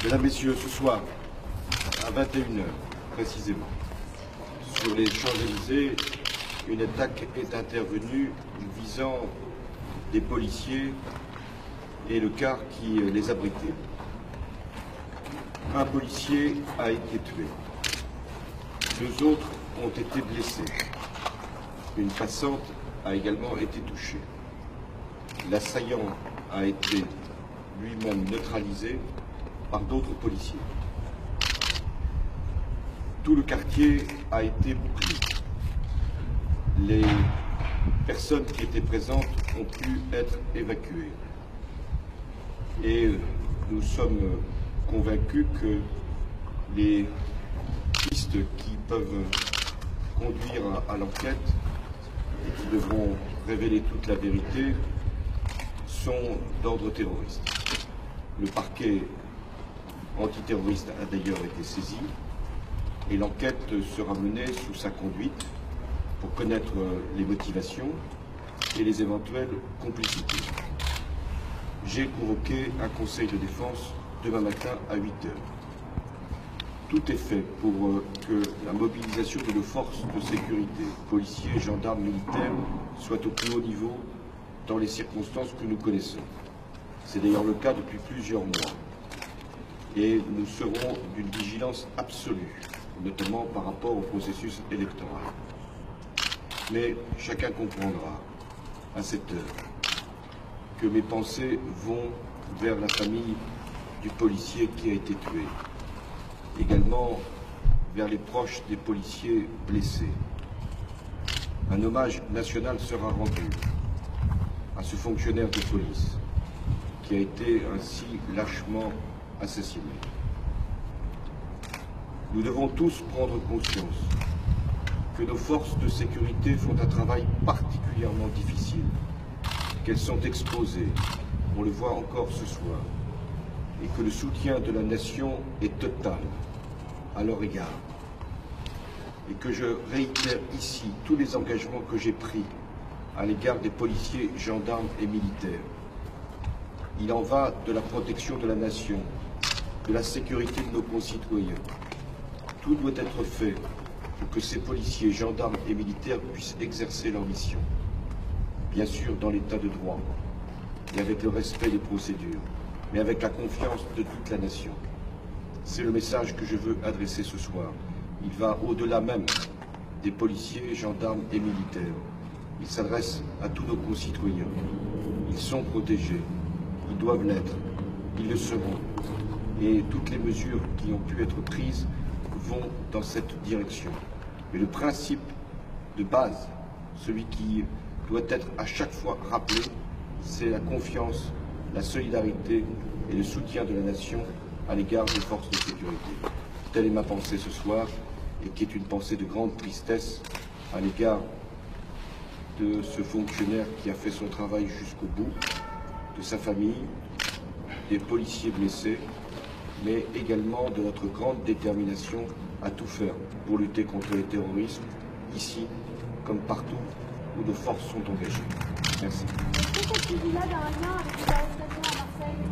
Mesdames, Messieurs, ce soir, à 21 h précisément, sur les Champs-Élysées, une attaque est intervenue visant des policiers et le car qui les abritait. Un policier a été tué. 2 autres ont été blessés. Une passante a également été touchée. L'assaillant a été lui-même neutralisé par d'autres policiers. Tout le quartier a été bouclé. Les personnes qui étaient présentes ont pu être évacuées. Et nous sommes convaincus que les pistes qui peuvent conduire à l'enquête et qui devront révéler toute la vérité sont d'ordre terroriste. Le parquet antiterroriste a d'ailleurs été saisi et l'enquête sera menée sous sa conduite pour connaître les motivations et les éventuelles complicités. J'ai convoqué un conseil de défense demain matin à 8 h. Tout est fait pour que la mobilisation de nos forces de sécurité, policiers, gendarmes, militaires, soit au plus haut niveau dans les circonstances que nous connaissons. C'est d'ailleurs le cas depuis plusieurs mois. Et nous serons d'une vigilance absolue, notamment par rapport au processus électoral. Mais chacun comprendra, à cette heure, que mes pensées vont vers la famille du policier qui a été tué, également vers les proches des policiers blessés. Un hommage national sera rendu à ce fonctionnaire de police qui a été ainsi lâchement assassiné. Nous devons tous prendre conscience que nos forces de sécurité font un travail particulièrement difficile, qu'elles sont exposées, on le voit encore ce soir, et que le soutien de la nation est total à leur égard. Et que je réitère ici tous les engagements que j'ai pris à l'égard des policiers, gendarmes et militaires. Il en va de la protection de la nation, de la sécurité de nos concitoyens. Tout doit être fait pour que ces policiers, gendarmes et militaires puissent exercer leur mission. Bien sûr, dans l'état de droit et avec le respect des procédures, mais avec la confiance de toute la nation. C'est le message que je veux adresser ce soir. Il va au-delà même des policiers, gendarmes et militaires. Il s'adresse à tous nos concitoyens. Ils sont protégés, ils doivent l'être, ils le seront. Et toutes les mesures qui ont pu être prises vont dans cette direction. Mais le principe de base, celui qui doit être à chaque fois rappelé, c'est la confiance, la solidarité et le soutien de la nation à l'égard des forces de sécurité. Telle est ma pensée ce soir, et qui est une pensée de grande tristesse à l'égard de ce fonctionnaire qui a fait son travail jusqu'au bout, de sa famille, des policiers blessés, mais également de notre grande détermination à tout faire pour lutter contre le terrorisme, ici comme partout où nos forces sont engagées. Merci. Est-ce que cette là d'un lien avec les arrestations à Marseille?